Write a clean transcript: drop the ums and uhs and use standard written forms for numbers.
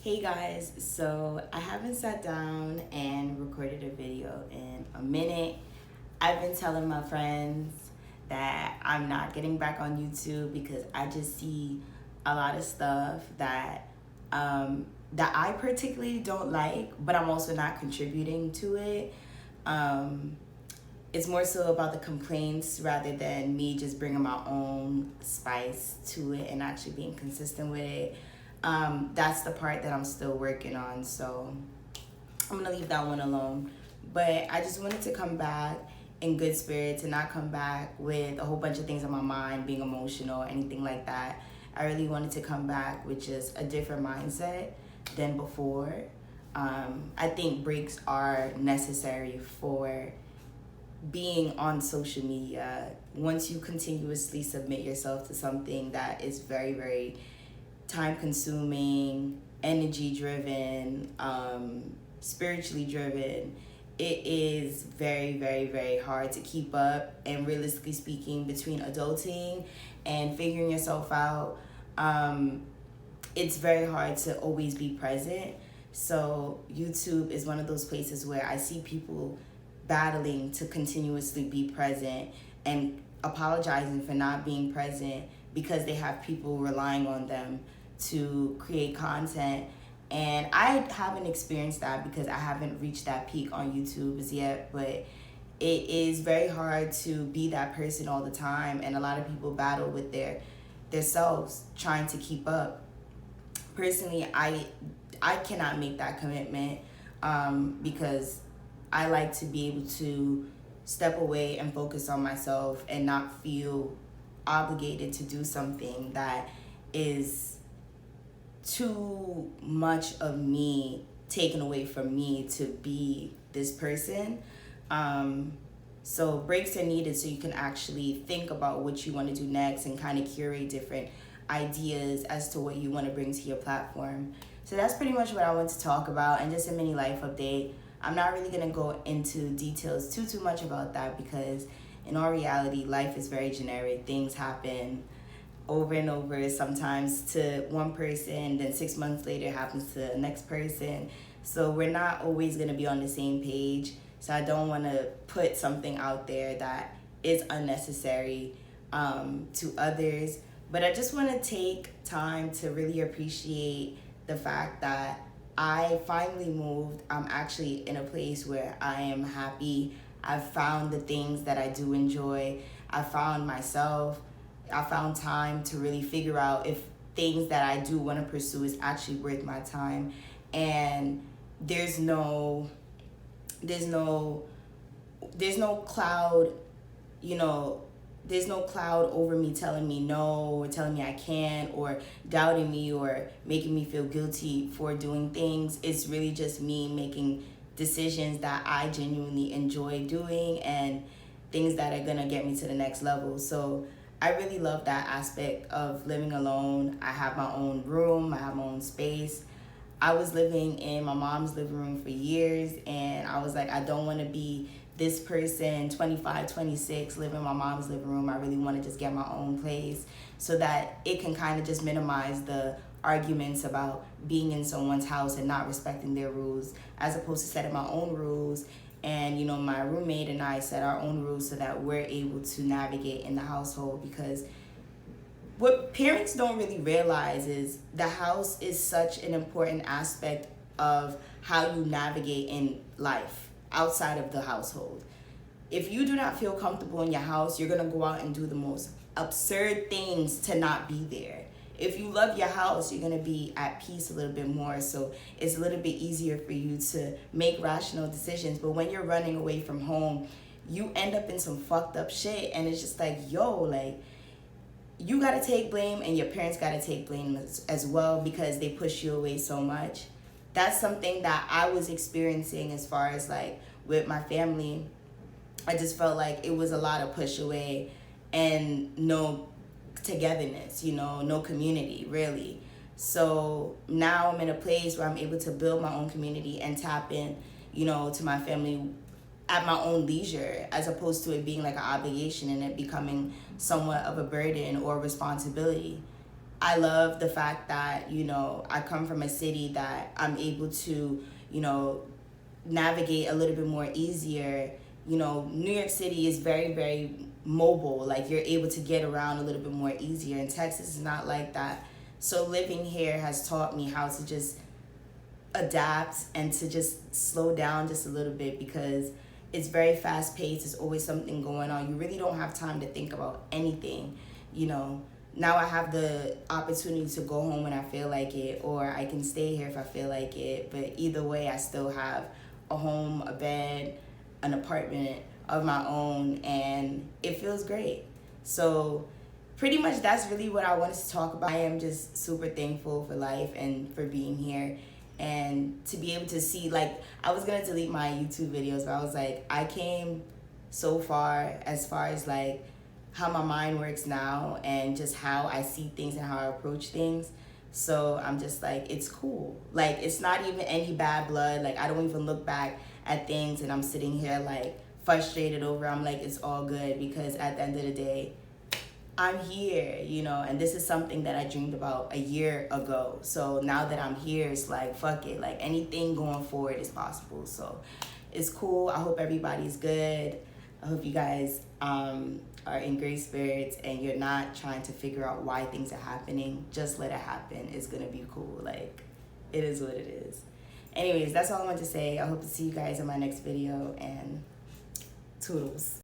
Hey guys, so I haven't sat down and recorded a video in a minute. I've been telling my friends that I'm not getting back on YouTube because I just see a lot of stuff that I particularly don't like, but I'm also not contributing to it. Um, it's more so about the complaints rather than me just bringing my own spice to it and actually being consistent with it. That's the part that I'm still working on, so I'm gonna leave that one alone. But I just wanted to come back in good spirits and not come back with a whole bunch of things on my mind, being emotional, anything like that. I really wanted to come back with just a different mindset than before. I think breaks are necessary for being on social media. Once you continuously submit yourself to something that is very, very time consuming, energy driven, spiritually driven, it is very, very, very hard to keep up. And realistically speaking, between adulting and figuring yourself out, it's very hard to always be present. So YouTube is one of those places where I see people battling to continuously be present and apologizing for not being present because they have people relying on them to create content. And I haven't experienced that because I haven't reached that peak on YouTube as yet, but it is very hard to be that person all the time, and a lot of people battle with their selves trying to keep up. Personally, I cannot make that commitment because I like to be able to step away and focus on myself and not feel obligated to do something that is too much of me taken away from me to be this person. So breaks are needed so you can actually think about what you want to do next and kind of curate different ideas as to what you want to bring to your platform. So that's pretty much what I want to talk about, and just a mini life update. I'm not really going to go into details too much about that because in all reality, life is very generic. Things happen over and over, sometimes to one person, then 6 months later it happens to the next person. So we're not always going to be on the same page. So I don't want to put something out there that is unnecessary to others. But I just want to take time to really appreciate the fact that I finally moved. I'm actually in a place where I am happy. I've found the things that I do enjoy. I found myself. I found time to really figure out if things that I do want to pursue is actually worth my time. And there's no there's no there's no cloud, you know, there's no cloud over me telling me no or telling me I can't or doubting me or making me feel guilty for doing things. It's really just me making decisions that I genuinely enjoy doing and things that are gonna get me to the next level. So I really love that aspect of living alone. I have my own room, I have my own space. I was living in my mom's living room for years, and I was like, I don't want to be this person, 25, 26, living in my mom's living room. I really want to just get my own place so that it can kind of just minimize the arguments about being in someone's house and not respecting their rules, as opposed to setting my own rules. And, you know, my roommate and I set our own rules so that we're able to navigate in the household, because what parents don't really realize is the house is such an important aspect of how you navigate in life outside of the household. If you do not feel comfortable in your house, you're going to go out and do the most absurd things to not be there. If you love your house, you're going to be at peace a little bit more. So it's a little bit easier for you to make rational decisions. But when you're running away from home, you end up in some fucked up shit. And it's just like, yo, like, you got to take blame, and your parents got to take blame as well, because they push you away so much. That's something that I was experiencing as far as like with my family. I just felt like it was a lot of push away and no togetherness, you know, no community really. So now I'm in a place where I'm able to build my own community and tap in, you know, to my family at my own leisure, as opposed to it being like an obligation and it becoming somewhat of a burden or responsibility. I love the fact that, you know, I come from a city that I'm able to, you know, navigate a little bit more easier. You know, New York City is very, very mobile. Like, you're able to get around a little bit more easier. And Texas is not like that. So living here has taught me how to just adapt and to just slow down just a little bit, because it's very fast paced. There's always something going on. You really don't have time to think about anything, you know. Now I have the opportunity to go home when I feel like it, or I can stay here if I feel like it. But either way, I still have a home, a bed, an apartment of my own, and it feels great. So pretty much that's really what I wanted to talk about. I am just super thankful for life and for being here, and to be able to see, like, I was gonna delete my YouTube videos, but I was like, I came so far as like how my mind works now and just how I see things and how I approach things. So I'm just like, it's cool. Like, it's not even any bad blood. Like, I don't even look back at things and I'm sitting here like frustrated over. I'm like, it's all good, because at the end of the day, I'm here, you know, and this is something that I dreamed about a year ago. So now that I'm here, it's like, fuck it. Like, anything going forward is possible. So it's cool. I hope everybody's good. I hope you guys are in great spirits and you're not trying to figure out why things are happening. Just let it happen. It's going to be cool. Like, it is what it is. Anyways, that's all I want to say. I hope to see you guys in my next video, and toodles.